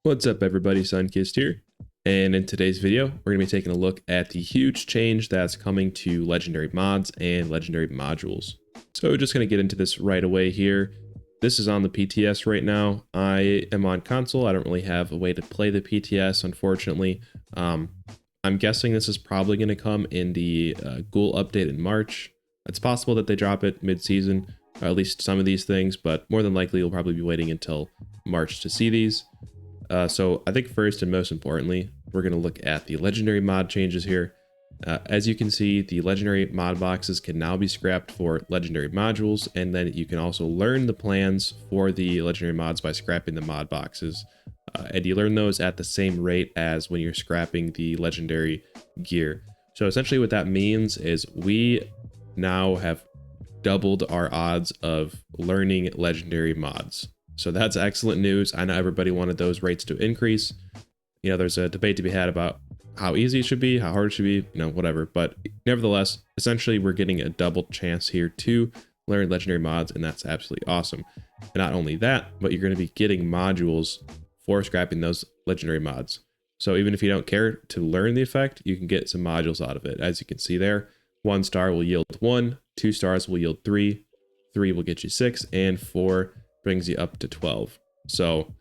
What's up everybody, Sunkissed here, and in today's video we're going to be taking a look at the huge change that's coming to legendary mods and legendary modules. So just going to get into this right away here. This is on the PTS right now. I am on console. I don't really have a way to play the PTS, unfortunately. I'm guessing this is probably going to come in the Ghoul update in March. It's possible that they drop it mid-season, or at least some of these things, but more than likely you'll probably be waiting until March to see these. So I think first and most importantly, we're going to look at the legendary mod changes here. As you can see, the legendary mod boxes can now be scrapped for legendary modules, and then you can also learn the plans for the legendary mods by scrapping the mod boxes. And you learn those at the same rate as when you're scrapping the legendary gear. So essentially what that means is we now have doubled our odds of learning legendary mods. So that's excellent news. I know everybody wanted those rates to increase. You know, there's a debate to be had about how easy it should be, how hard it should be, whatever. But nevertheless, essentially, we're getting a double chance here to learn legendary mods, and that's absolutely awesome. And not only that, but you're going to be getting modules for scrapping those legendary mods. So even if you don't care to learn the effect, you can get some modules out of it. As you can see there, 1 star will yield 1, 2 stars will yield 3, 3 will get you 6, and 4 brings you up to 12. So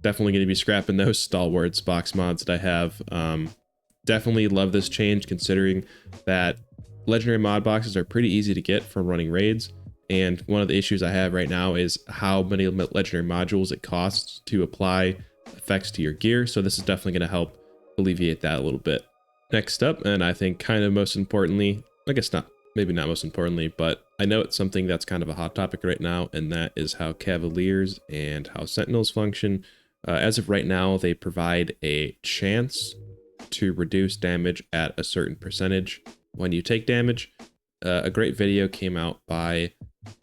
definitely going to be scrapping those stalwarts box mods that I have. Definitely love this change, considering that legendary mod boxes are pretty easy to get from running raids. And one of the issues I have right now is how many legendary modules it costs to apply effects to your gear. So this is definitely going to help alleviate that a little bit. Next up, and I think kind of most importantly, I guess not, maybe not most importantly, but I know it's something that's kind of a hot topic right now, and that is how Cavaliers and how Sentinels function. As of right now, they provide a chance to reduce damage at a certain percentage when you take damage. A great video came out by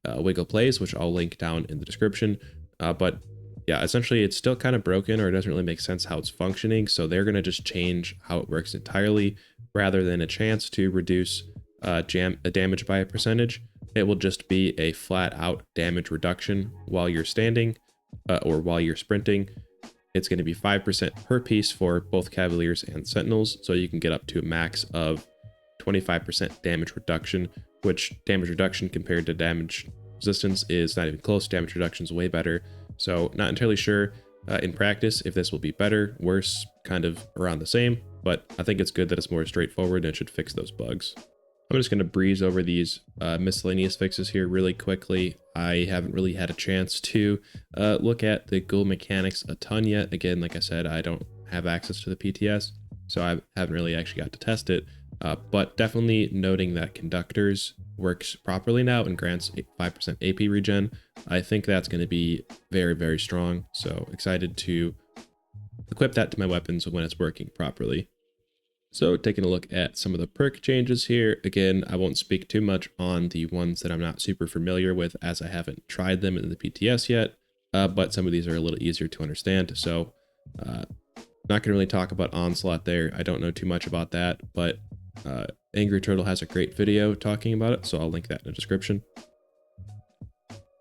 Wiggle Plays, which I'll link down in the description. But yeah, essentially it's still kind of broken, or it doesn't really make sense how it's functioning. So they're going to just change how it works entirely. Rather than a chance to reduce damage by a percentage, it will just be a flat out damage reduction while you're standing or while you're sprinting. It's going to be 5% per piece for both Cavaliers and Sentinels, so you can get up to a max of 25% damage reduction, which damage reduction compared to damage resistance is not even close. Damage reduction is way better. So not entirely sure in practice if this will be better, worse, kind of around the same, but I think it's good that it's more straightforward and it should fix those bugs. I'm just going to breeze over these miscellaneous fixes here really quickly. I haven't really had a chance to look at the ghoul mechanics a ton yet. Again, like I said, I don't have access to the PTS, so I haven't really actually got to test it. But definitely noting that Conductors works properly now and grants 5% AP regen. I think that's going to be very, very strong. So excited to equip that to my weapons when it's working properly. So taking a look at some of the perk changes here. Again, I won't speak too much on the ones that I'm not super familiar with, as I haven't tried them in the PTS yet, but some of these are a little easier to understand. So not going to really talk about Onslaught there. I don't know too much about that, but Angry Turtle has a great video talking about it, so I'll link that in the description.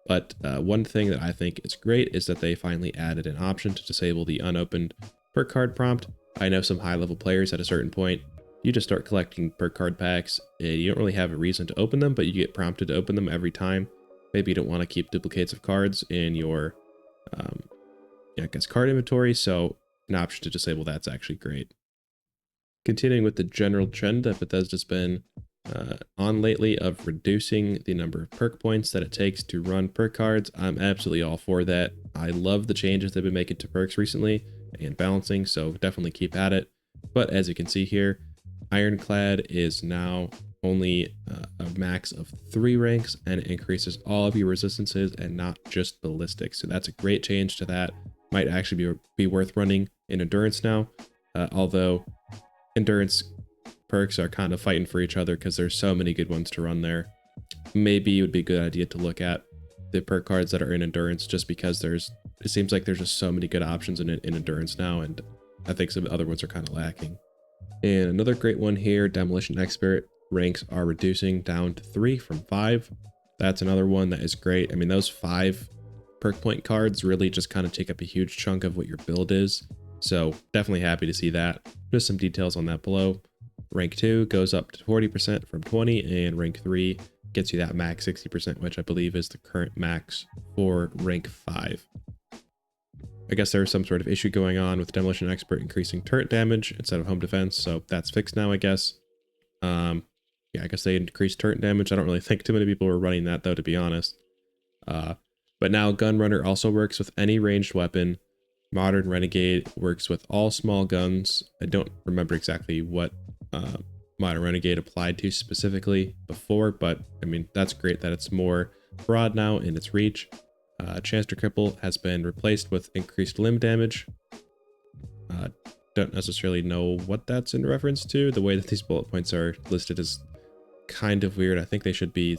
But one thing that I think is great is that they finally added an option to disable the unopened perk card prompt. I know some high-level players at a certain point, you just start collecting perk card packs. You don't really have a reason to open them, but you get prompted to open them every time. Maybe you don't want to keep duplicates of cards in your, I guess, card inventory, so an option to disable that's actually great. Continuing with the general trend that Bethesda's been on lately of reducing the number of perk points that it takes to run perk cards, I'm absolutely all for that. I love the changes they've been making to perks recently and balancing, so definitely keep at it. But as you can see here, Ironclad is now only a max of 3 ranks, and it increases all of your resistances and not just ballistics. So that's a great change to that. Might actually be worth running in Endurance now, although Endurance perks are kind of fighting for each other because there's so many good ones to run there. Maybe it would be a good idea to look at the perk cards that are in Endurance, just because it seems like there's just so many good options in Endurance now, and I think some other ones are kind of lacking. And another great one here, Demolition Expert ranks are reducing down to 3 from 5. That's another one that is great. I mean, those 5 perk point cards really just kind of take up a huge chunk of what your build is. So definitely happy to see that. Just some details on that below. Rank 2 goes up to 40% from 20, and rank 3 gets you that max 60%, which I believe is the current max for rank 5. I guess there was some sort of issue going on with Demolition Expert increasing turret damage instead of home defense, so that's fixed now, I guess. Yeah, I guess they increased turret damage. I don't really think too many people were running that, though, to be honest. But now Gunrunner also works with any ranged weapon. Modern Renegade works with all small guns. I don't remember exactly what Modern Renegade applied to specifically before, but I mean, that's great that it's more broad now in its reach. Chance to Cripple has been replaced with increased limb damage. Don't necessarily know what that's in reference to. The way that these bullet points are listed is kind of weird. I think they should be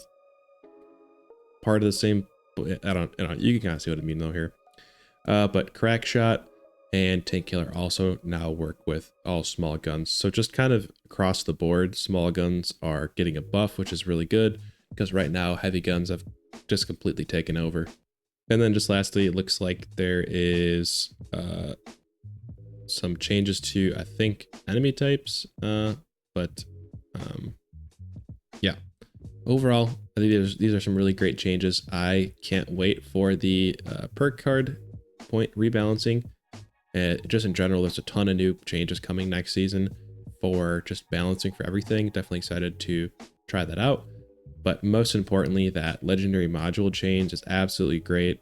part of the same. I don't know. You can kind of see what I mean though here. But Crack Shot and Tank Killer also now work with all small guns. So just kind of across the board, small guns are getting a buff, which is really good because right now heavy guns have just completely taken over. And then just lastly, it looks like there is some changes to, I think, enemy types. Yeah. Overall, I think these are some really great changes. I can't wait for the perk card point rebalancing. Just in general, there's a ton of new changes coming next season for just balancing for everything. Definitely excited to try that out. But most importantly, that legendary module change is absolutely great.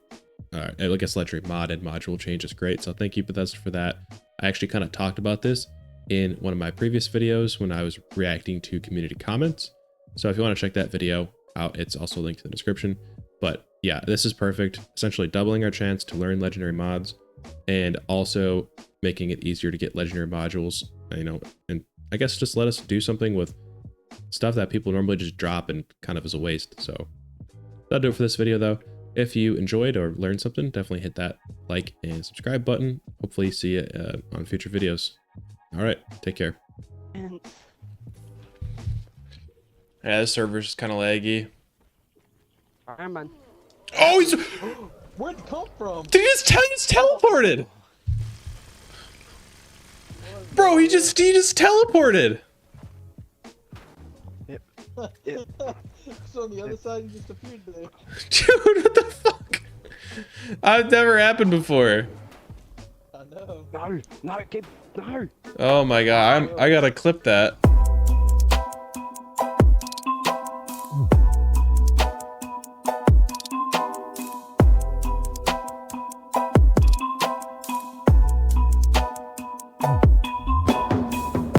I guess legendary mod and module change is great. So thank you, Bethesda, for that. I actually kind of talked about this in one of my previous videos when I was reacting to community comments. So if you want to check that video out, it's also linked in the description. But yeah, this is perfect. Essentially doubling our chance to learn legendary mods and also making it easier to get legendary modules, you know, and I guess just let us do something with stuff that people normally just drop and kind of is a waste. So that'll do it for this video though. If you enjoyed or learned something, definitely hit that like and subscribe button. Hopefully see you on future videos. All right, take care. Yeah, this server's just kind of laggy. Alright, man. Oh, he's... Where'd it come from? Did he just teleported? Bro, he just teleported. Yep. So on the other side, he just appeared there. Dude, what the fuck? I've never happened before. I know. No, no. Oh my god, I gotta clip that.